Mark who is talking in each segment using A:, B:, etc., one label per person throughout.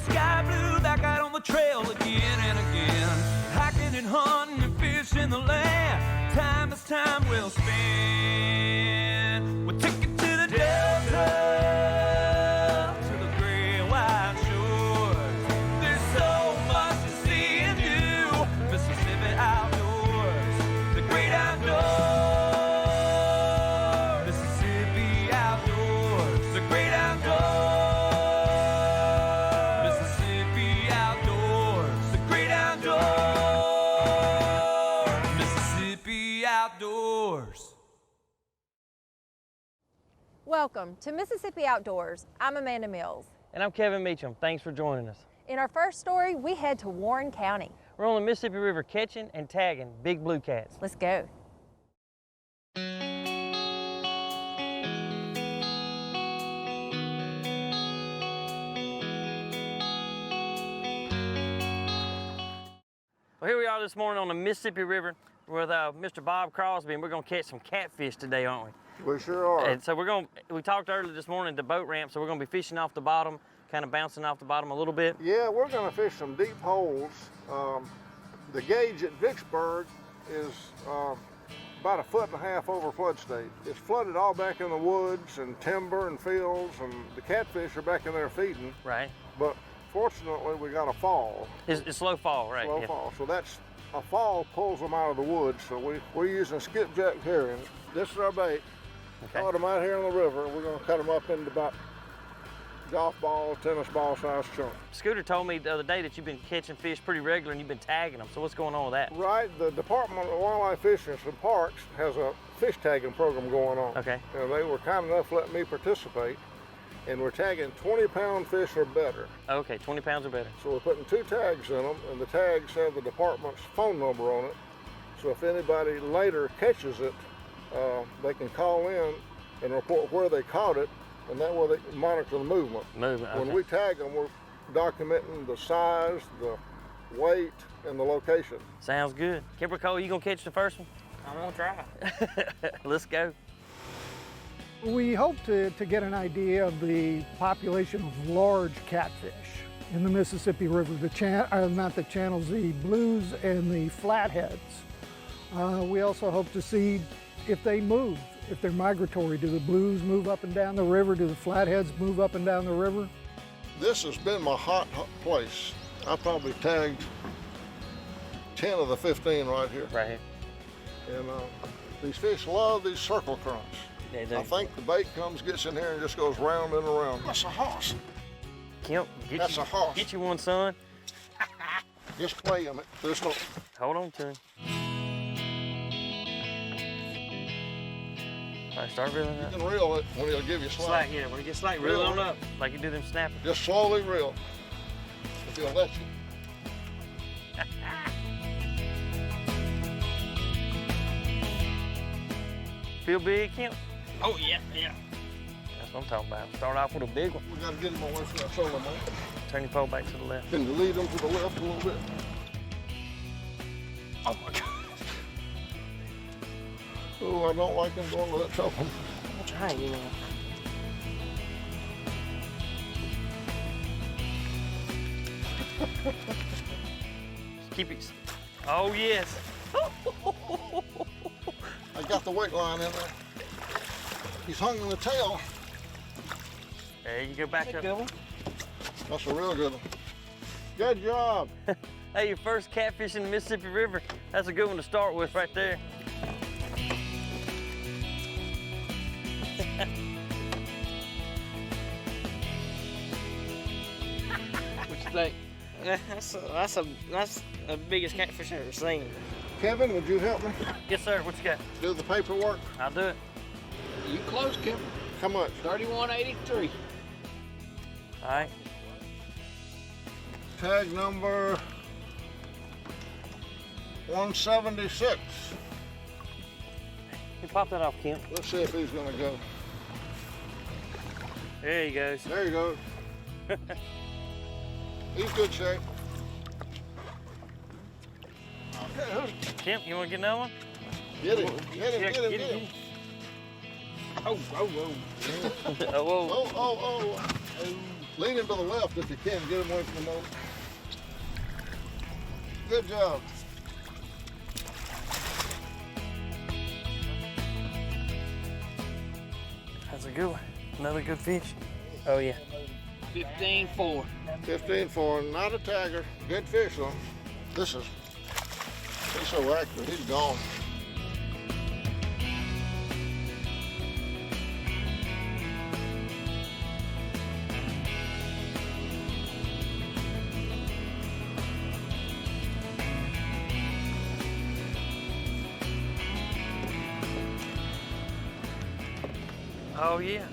A: sky blue, back out on the trail again and again. Hiking and hunting and fishing the land. Time is time well spent. We'll take it to the Delta, to the gray and white shores. There's so much to see and do. Mississippi outdoors, the great outdoors. Mississippi outdoors, the great outdoors. Mississippi outdoors, the great outdoors. Mississippi outdoors.
B: Welcome to Mississippi Outdoors. I'm Amanda Mills.
C: And I'm Kevin Meacham. Thanks for joining us.
B: In our first story, we head to Warren County.
C: We're on the Mississippi River catching and tagging big blue cats.
B: Let's go.
C: Well, here we are this morning on the Mississippi River with Mr. Bob Crosby, and we're gonna catch some catfish today, aren't we?
D: We sure are.
C: And so we talked earlier this morning at the boat ramp, so we're gonna be fishing off the bottom, kind of bouncing off the bottom a little bit.
D: Yeah, we're going to fish some deep holes. The gauge at Vicksburg is about 1.5 feet over flood stage. It's flooded all back in the woods and timber and fields, and the catfish are back in there feeding.
C: Right.
D: But fortunately, we got a fall.
C: It's slow fall, right?
D: Slow fall. So that's a fall pulls them out of the woods. So we're using skipjack herring. This is our bait.
C: Okay.
D: Caught them out here in the river. We're going to cut them up into about golf ball, tennis ball size chunks.
C: Scooter told me the other day that you've been catching fish pretty regular and you've been tagging them. So what's going on with that?
D: Right, the Department of Wildlife Fisheries and Parks has a fish tagging program going on.
C: Okay.
D: And they were kind enough to let me participate, and we're tagging 20-pound fish or better.
C: Okay, 20 pounds or better.
D: So we're putting 2 tags in them, and the tags have the department's phone number on it. So if anybody later catches it, they can call in and report where they caught it, and that way they can monitor the movement.
C: Okay.
D: When we tag them, we're documenting the size, the weight, and the location.
C: Sounds good. Kemper Cole, you gonna catch the first one?
E: I'm gonna try.
C: Let's go.
F: We hope to get an idea of the population of large catfish in the Mississippi River, not the channels, the blues and the flatheads. We also hope to see if they move, if they're migratory. Do the blues move up and down the river? Do the flatheads move up and down the river?
D: This has been my hot place. I probably tagged 10 of the 15 right here.
C: Right here.
D: And these fish love these circle currents.
C: They do.
D: I think the bait gets in here and just goes round and around. That's a hoss.
C: Kemp,
D: That's a hoss.
C: Get you one, son.
D: Just play him. There's no.
C: Hold on to him. All right, start reeling
D: You
C: up.
D: can reel it when he'll give you slack.
E: Slack, yeah, when it gets slack, reel on up.
C: Like you do them snappers.
D: Just slowly reel. If he'll let you.
C: Feel big, Kemp?
E: Oh, yeah, yeah.
C: That's what I'm talking about. Start off with a big one.
D: We gotta get him away from that shoulder, man.
C: Turn your pole back to the left.
D: Can you lead him to the left a little bit?
E: Oh my God.
D: Oh, I don't like him going to that top one.
E: I'm trying, you know.
C: Keep it. Oh, yes.
D: I got the weight line in there. He's hung in the tail.
C: There you go, back up.
D: That's a real good one. Good job.
C: Hey, your first catfish in the Mississippi River. That's a good one to start with right there.
E: What you think? That's the biggest catfish I've ever seen.
D: Kevin, would you help me
C: Yes, sir. What you got?
D: do the paperwork?
C: I'll do it.
E: You close, Kevin.
D: How much?
E: 31.83.
C: All right.
D: Tag number 176.
C: You pop that off, Kemp.
D: Let's see if he's gonna go.
C: There he goes.
D: There you go. He's good shape.
C: Kemp, you want to get another one?
D: Get him. Get him.
C: Yeah,
D: Get him. Get him.
E: Oh, oh, oh.
C: Oh, whoa.
D: Oh, oh, oh. Lean him to the left if you can, get him away from the motor. Good job.
C: That's a good one. Another good fish.
E: Oh yeah. 15-4.
D: 15-4, not a tagger. Good fish though. He's so active, he's gone.
C: Oh yeah.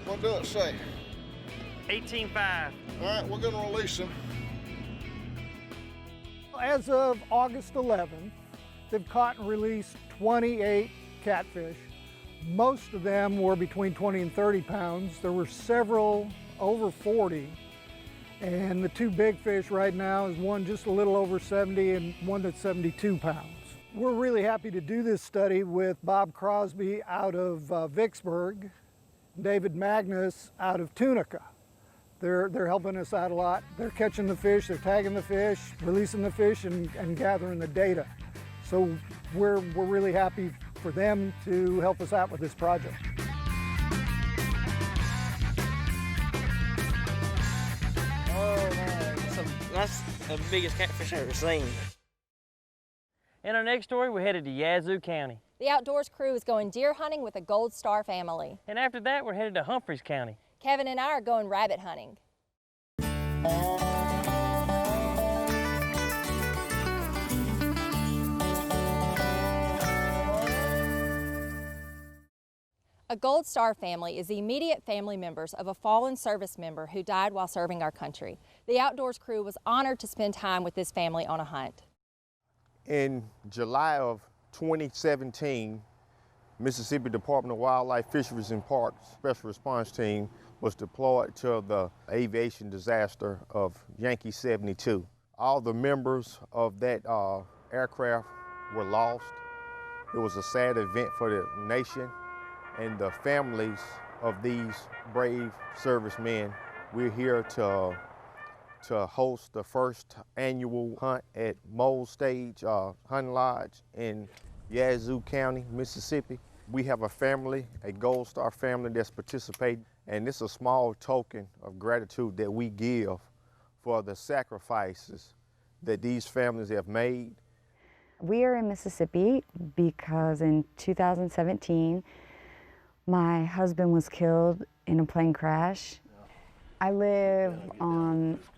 D: What do it say?
C: 18.5.
D: All right, we're gonna release him.
F: As of August 11th, they've caught and released 28 catfish. Most of them were between 20 and 30 pounds. There were several over 40. And the two big fish right now is one just a little over 70 and one that's 72 pounds. We're really happy to do this study with Bob Crosby out of Vicksburg, David Magnus out of Tunica. They're helping us out a lot. They're catching the fish, they're tagging the fish, releasing the fish, and gathering the data. So we're really happy for them to help us out with this project.
E: Oh man, that's the biggest catfish I've ever seen.
C: In our next story, we're headed to Yazoo County.
B: The Outdoors crew is going deer hunting with the Gold Star family.
C: And after that, we're headed to Humphreys County.
B: Kevin and I are going rabbit hunting. A Gold Star family is the immediate family members of a fallen service member who died while serving our country. The Outdoors crew was honored to spend time with this family on a hunt.
G: In July of 2017, Mississippi Department of Wildlife, Fisheries and Parks Special Response Team was deployed to the aviation disaster of Yankee 72. All the members of that aircraft were lost. It was a sad event for the nation and the families of these brave servicemen. We're here to host the first annual hunt at Mole Stage Hunting Lodge in Yazoo County, Mississippi. We have a family, a Gold Star family that's participating, and it's a small token of gratitude that we give for the sacrifices that these families have made.
H: We are in Mississippi because in 2017, my husband was killed in a plane crash. I live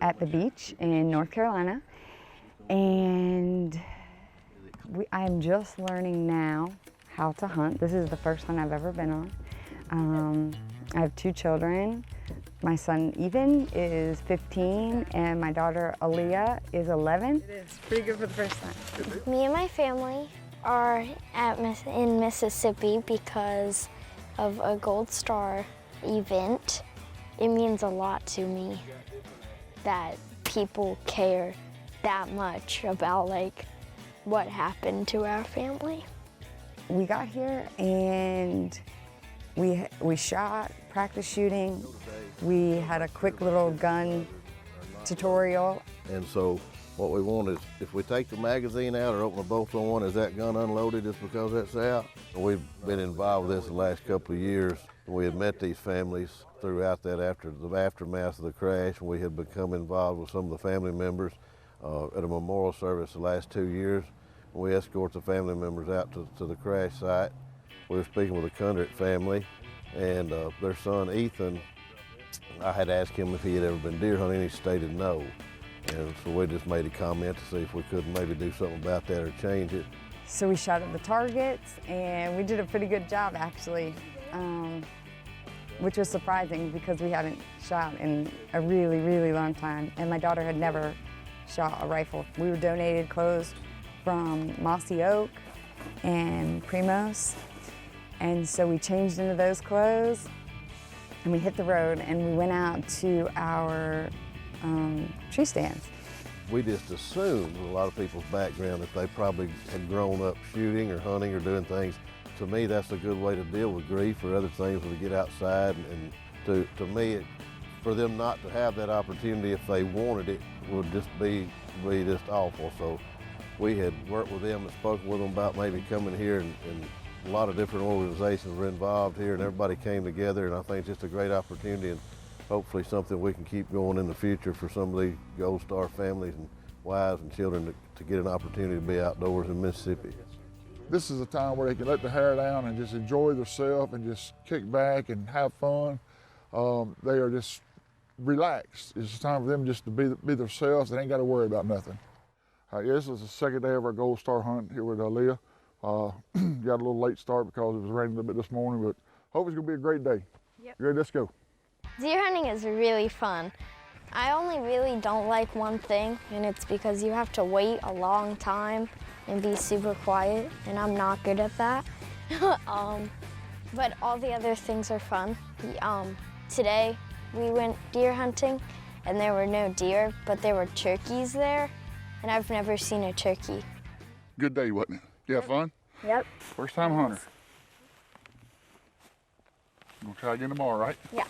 H: at the beach in North Carolina, and I'm just learning now how to hunt. This is the first hunt I've ever been on. I have two children. My son Ethan is 15, and my daughter Aaliyah is 11. It is pretty good for the first time.
I: Me and my family are in Mississippi because of a Gold Star event. It means a lot to me that people care that much about what happened to our family.
H: We got here and we shot, practice shooting. We had a quick little gun tutorial.
J: And so what we want is, if we take the magazine out or open the bolts on one, is that gun unloaded just because that's out? We've been involved with this the last couple of years. We had met these families throughout that aftermath of the crash, and we had become involved with some of the family members at a memorial service the last 2 years. We escort the family members out to the crash site. We were speaking with the Conduit family, and their son Ethan, I had asked him if he had ever been deer hunting, and he stated no. And so we just made a comment to see if we could maybe do something about that or change it.
H: So we shot at the targets, and we did a pretty good job actually, which was surprising because we hadn't shot in a really, really long time. And my daughter had never shot a rifle. We were donated clothes from Mossy Oak and Primos. And so we changed into those clothes and we hit the road and we went out to our tree stands.
J: We just assumed with a lot of people's background that they probably had grown up shooting or hunting or doing things to me, that's a good way to deal with grief or other things, to get outside. And to me, for them not to have that opportunity if they wanted it would just be just awful. So we had worked with them and spoken with them about maybe coming here, and a lot of different organizations were involved here, and everybody came together, and I think it's just a great opportunity, and hopefully something we can keep going in the future for some of these Gold Star families and wives and children to get an opportunity to be outdoors in Mississippi.
K: This is a time where they can let the hair down and just enjoy themselves and just kick back and have fun. They are just relaxed. It's a time for them just to be themselves. They ain't got to worry about nothing. This is the second day of our Gold Star hunt here with Leah. Got a little late start because it was raining a little bit this morning, but hope it's gonna be a great day.
I: Yep.
K: Ready, let's go.
I: Deer hunting is really fun. I only really don't like one thing, and it's because you have to wait a long time and be super quiet, and I'm not good at that. But all the other things are fun. Today we went deer hunting, and there were no deer, but there were turkeys there, and I've never seen a turkey.
K: Good day, wasn't it? You have fun?
I: Yep.
K: First time hunter. Gonna try again tomorrow, right?
I: Yeah.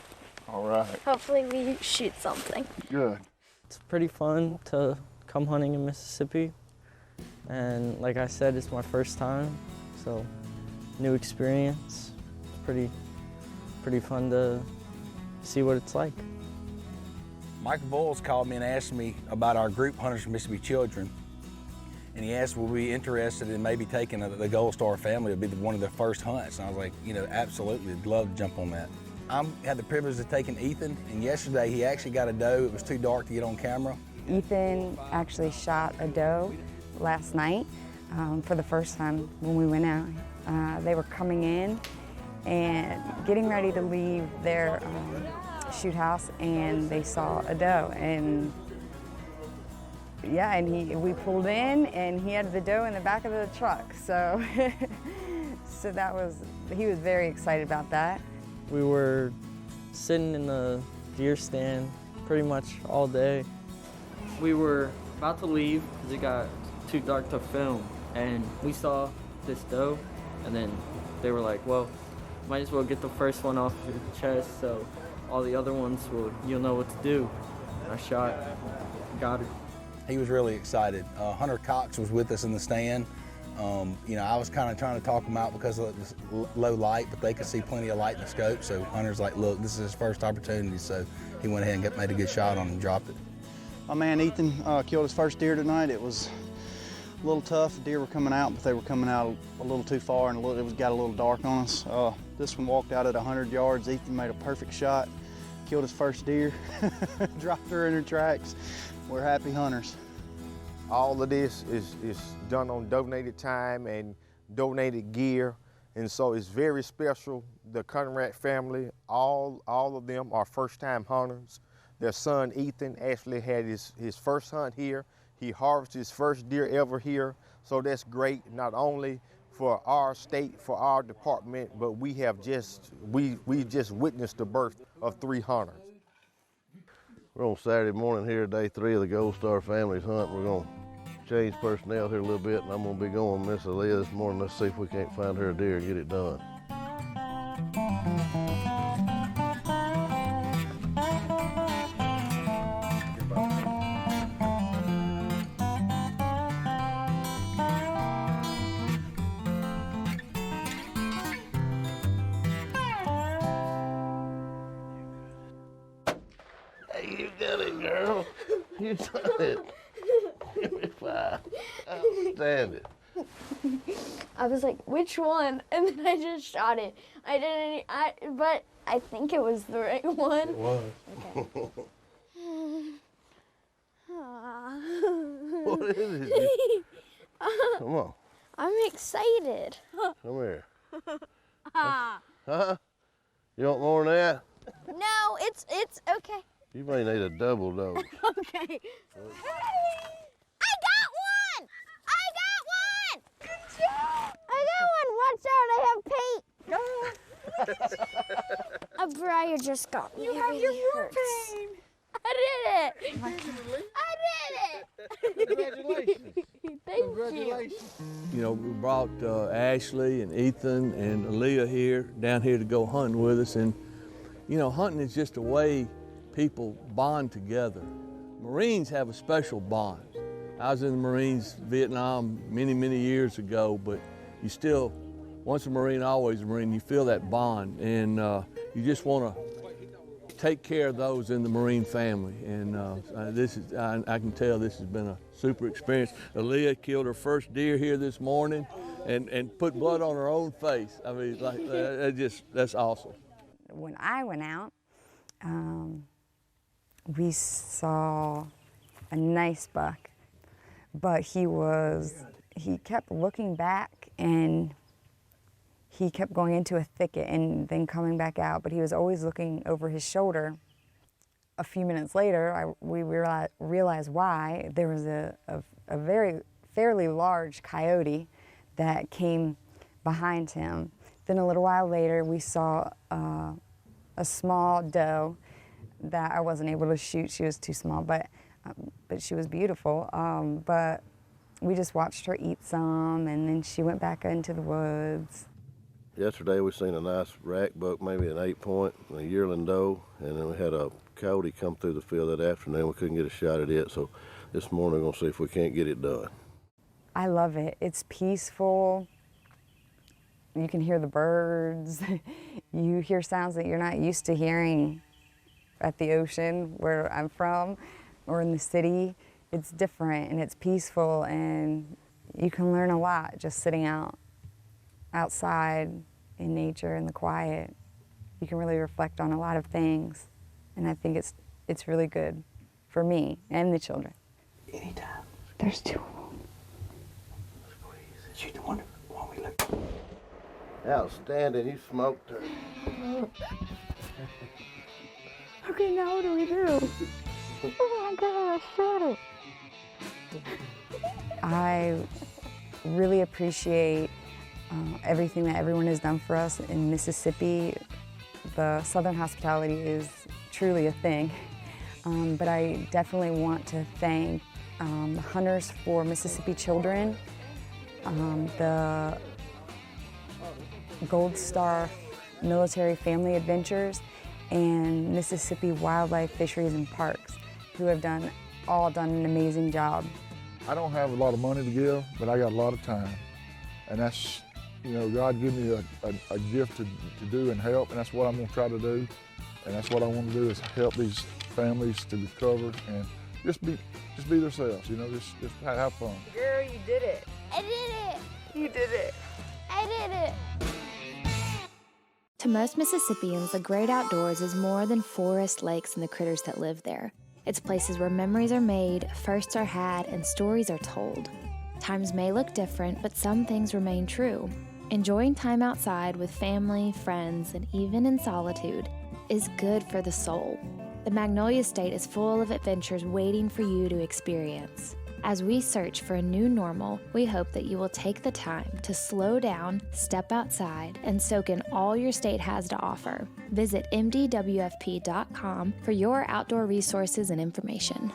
K: All right.
I: Hopefully we shoot something.
K: Good.
E: It's pretty fun to come hunting in Mississippi. And like I said, it's my first time, so new experience. It's pretty fun to see what it's like.
L: Michael Boyles called me and asked me about our group, Hunters for Mississippi Children. And he asked, would we be interested in maybe taking the Gold Star family? It would be one of their first hunts. And I was like, you know, absolutely, I'd love to jump on that. I had the privilege of taking Ethan, and yesterday he actually got a doe. It was too dark to get on camera.
H: Ethan actually shot a doe last night for the first time when we went out. They were coming in and getting ready to leave their shoot house, and they saw a doe. And yeah, and we pulled in, and he had the doe in the back of the truck. So, so he was very excited about that.
E: We were sitting in the deer stand pretty much all day. We were about to leave because it got too dark to film, and we saw this doe, and then they were like, well, might as well get the first one off your chest so all the other ones you'll know what to do. And I shot, got her.
L: He was really excited. Hunter Cox was with us in the stand. You know, I was kind of trying to talk him out because of this low light, but they could see plenty of light in the scope. So Hunter's like, look, this is his first opportunity. So he went ahead and made a good shot on it and dropped it.
M: My man Ethan killed his first deer tonight. It was a little tough. The deer were coming out, but they were coming out a little too far, and it got a little dark on us. This one walked out at 100 yards. Ethan made a perfect shot, killed his first deer, dropped her in her tracks. We're happy hunters.
G: All of this is done on donated time and donated gear, and so it's very special. The Conrad family, all of them are first-time hunters. Their son Ethan actually had his first hunt here. He harvested his first deer ever here, so that's great, not only for our state, for our department, but we just witnessed the birth of 3 hunters.
J: We're on Saturday morning here, day 3 of the Gold Star family's hunt. We're gonna change personnel here a little bit, and I'm gonna be going with Miss Aaliyah this morning. Let's see if we can't find her a deer and get it done. Hey, you got it, girl. You done it. Give me 5. Outstanding.
I: I was like, which one? And then I just shot it. But I think it was the right one.
J: It was.
I: Okay.
J: What is it? Come on.
I: I'm excited.
J: Come here. Huh? You want more than that?
I: No, it's okay.
J: You may need a double dose.
I: Okay. I got one! Good job! I got one. Watch out, I have paint. A briar just got me.
N: You have your war
I: hurts.
N: paint.
I: I did it! I did it!
J: Congratulations.
I: Thank
N: Congratulations.
O: You know, we brought Ashley and Ethan and Aaliyah down here to go hunting with us. And, you know, hunting is just a way people bond together. Marines have a special bond. I was in the Marines, Vietnam, many, many years ago, but you still, once a Marine, always a Marine. You feel that bond, and you just want to take care of those in the Marine family. And I can tell this has been a super experience. Aaliyah killed her first deer here this morning and put blood on her own face. I mean, like, that's awesome.
H: When I went out, we saw a nice buck, but he kept looking back, and he kept going into a thicket and then coming back out, but he was always looking over his shoulder. A few minutes later, we realized why. There was a fairly large coyote that came behind him. Then a little while later, we saw a small doe that I wasn't able to shoot. She was too small, but she was beautiful. But we just watched her eat some, and then she went back into the woods.
J: Yesterday we seen a nice rack buck, maybe an 8-point, a yearling doe, and then we had a coyote come through the field that afternoon. We couldn't get a shot at it, so this morning we're gonna see if we can't get it done.
H: I love it. It's peaceful. You can hear the birds. You hear sounds that you're not used to hearing at the ocean where I'm from or in the city. It's different and it's peaceful, and you can learn a lot just sitting outside in nature in the quiet. You can really reflect on a lot of things, and I think it's really good for me and the children.
N: Anytime.
H: There's 2 of them.
N: Shoot the one we look.
J: Outstanding, you smoked her.
H: Okay, now what do we do? Oh my God, I shot it. I really appreciate everything that everyone has done for us in Mississippi. The Southern hospitality is truly a thing, but I definitely want to thank the Hunters for Mississippi Children, the Gold Star Military Family Adventures, and Mississippi Wildlife Fisheries and Parks, who have all done an amazing job.
K: I don't have a lot of money to give, but I got a lot of time. And that's, you know, God gave me a gift to do and help, and that's what I'm gonna try to do. And that's what I want to do, is help these families to recover and just be themselves, you know, just have fun.
H: Girl, you did it.
I: I did it.
H: You did it.
I: I did it.
P: To most Mississippians, the great outdoors is more than forests, lakes, and the critters that live there. It's places where memories are made, firsts are had, and stories are told. Times may look different, but some things remain true. Enjoying time outside with family, friends, and even in solitude is good for the soul. The Magnolia State is full of adventures waiting for you to experience. As we search for a new normal, we hope that you will take the time to slow down, step outside, and soak in all your state has to offer. Visit mdwfp.com for your outdoor resources and information.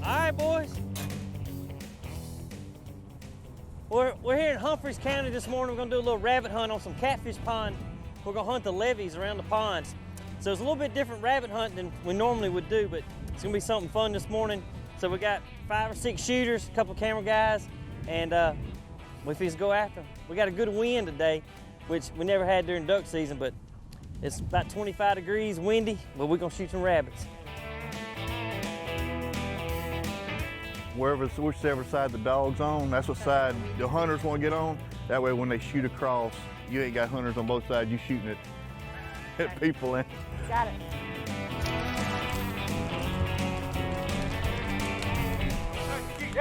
C: All right, boys. We're here in Humphreys County this morning. We're gonna do a little rabbit hunt on some catfish pond. We're gonna hunt the levees around the ponds. So it's a little bit different rabbit hunt than we normally would do, but it's gonna be something fun this morning. So we got 5 or 6 shooters, a couple of camera guys, and we fix to go after them. We got a good wind today, which we never had during duck season, but it's about 25 degrees, windy, but we're gonna shoot some rabbits.
Q: Whichever side the dog's on, that's what side the hunters want to get on. That way when they shoot across, you ain't got hunters on both sides, you shooting at people.
H: Got it.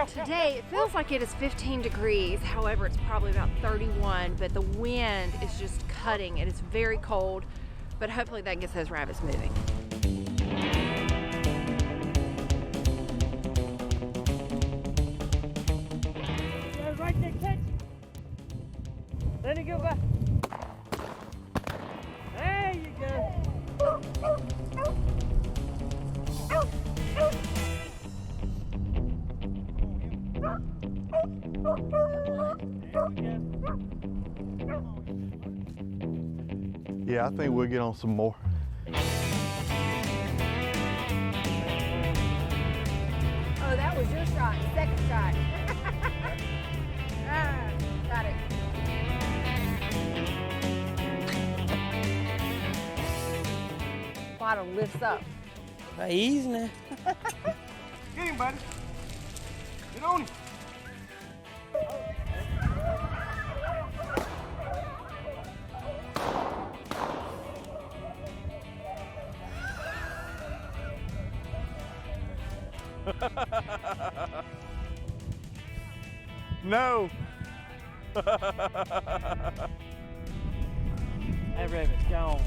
R: Today, it feels like it is 15 degrees. However, it's probably about 31, but the wind is just cutting. It is very cold. But hopefully that gets those rabbits moving.
C: Right there, catch. Let it go by. There you go.
Q: Yeah, I think we'll get on some more.
R: Oh, that was your shot, second shot. Ah, got it. Bottle lifts up.
C: Hey, easy now.
A: Get him, buddy. Get on him.
Q: No.
C: That rabbit's gone.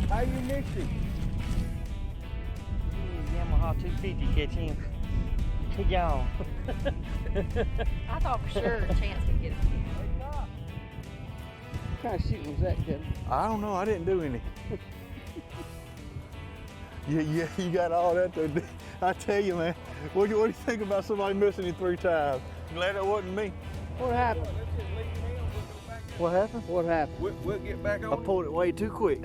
Q: How you missed him?
C: Yamaha 250 catch him. He gone.
R: I thought for sure Chance would get it.
E: What kind of shit was that, Kevin?
Q: I don't know. I didn't do any. Yeah, you got all that to do. I tell you, man. What do you think about somebody missing him 3 times? Glad it wasn't me.
E: What happened?
Q: What happened?
E: What happened?
A: We'll get back on.
Q: I pulled it way too quick.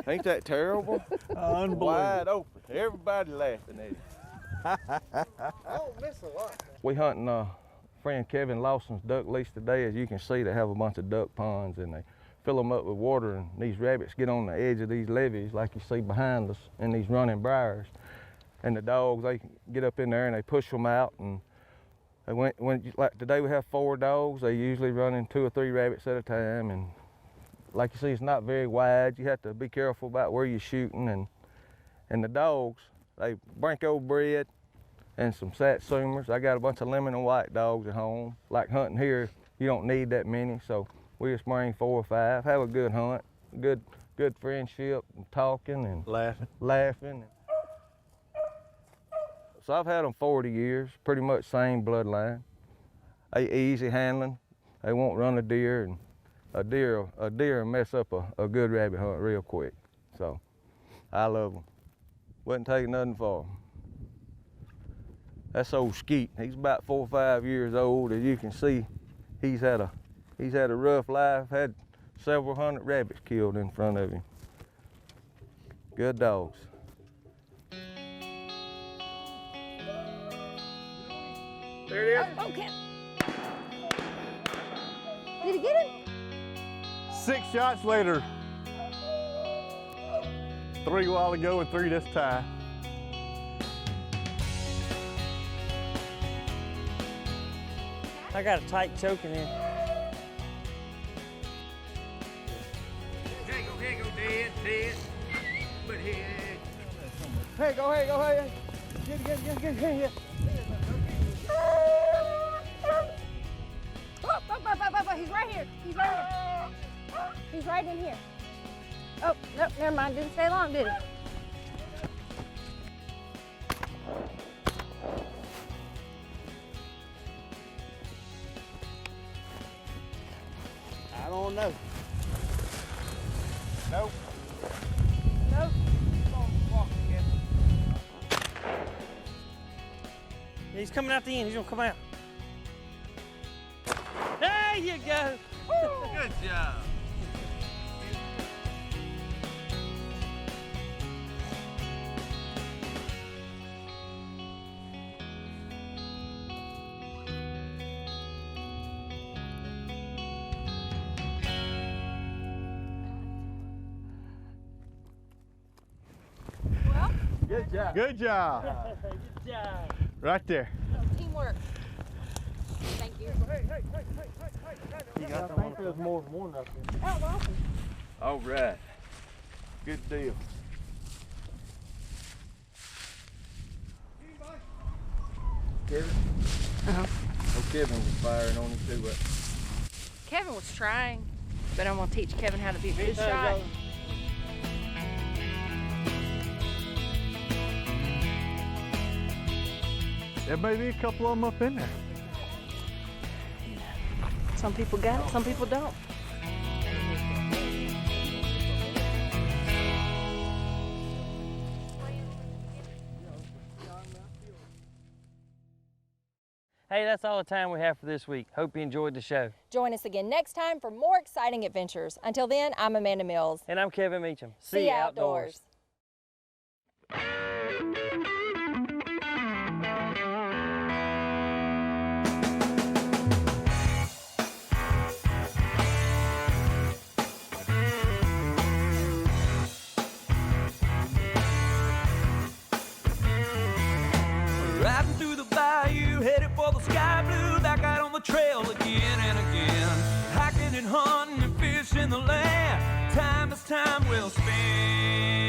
G: Ain't that terrible?
Q: Unbelievable.
G: Wide open. Everybody laughing at it.
Q: I don't miss a lot.
G: We hunting friend Kevin Lawson's duck lease today. As you can see, they have a bunch of duck ponds and they fill them up with water, and these rabbits get on the edge of these levees like you see behind us in these running briars. And the dogs, they get up in there and they push them out. And they like today we have 4 dogs. They usually run in 2 or 3 rabbits at a time. And like you see, it's not very wide. You have to be careful about where you're shooting. And the dogs, they Brinko bred and some Satsumers. I got a bunch of lemon and white dogs at home. Like hunting here, you don't need that many. So we just bring 4 or 5, have a good hunt, good friendship, and talking and laughing. So I've had them 40 years, pretty much same bloodline. They easy handling. They won't run a deer, and a deer will mess up a good rabbit hunt real quick. So I love them. Wouldn't take nothing for them. That's old Skeet. He's about 4 or 5 years old. As you can see, he's had a rough life, had several hundred rabbits killed in front of him. Good dogs.
A: There it is.
R: Oh, okay. Did he get it?
Q: 6 shots later. 3 a while ago and 3 this time.
C: I got a tight choke in there.
A: Here you go, dead. But here.
E: Hey, go ahead. Get it.
R: Oh, he's right here. He's right in here. Oh, no, never mind. Didn't stay long, did he?
E: I don't know.
Q: Nope.
R: Nope.
C: Yeah, he's coming out the end. He's gonna come out. There you go.
A: Good job.
R: Well,
Q: Good job. Good job.
C: Good job.
Q: Right there.
R: teamwork. Thank you.
C: You got
E: I think there's more than one up there.
R: Oh, well.
G: All right. Good deal. Kevin?
R: Uh-huh.
G: Oh, Kevin was firing on him too.
R: Kevin was trying, but I'm gonna teach Kevin how to be a good shot.
Q: There may be a couple of them up in there.
R: Some people got it, some people don't.
C: Hey, that's all the time we have for this week. Hope you enjoyed the show.
B: Join us again next time for more exciting adventures. Until then, I'm Amanda Mills.
C: And I'm Kevin Meacham.
B: See you outdoors.
A: Riding through the bayou, headed for the sky blue, back out on the trail again and again. Hiking and hunting and fishing the land, time is time well spent.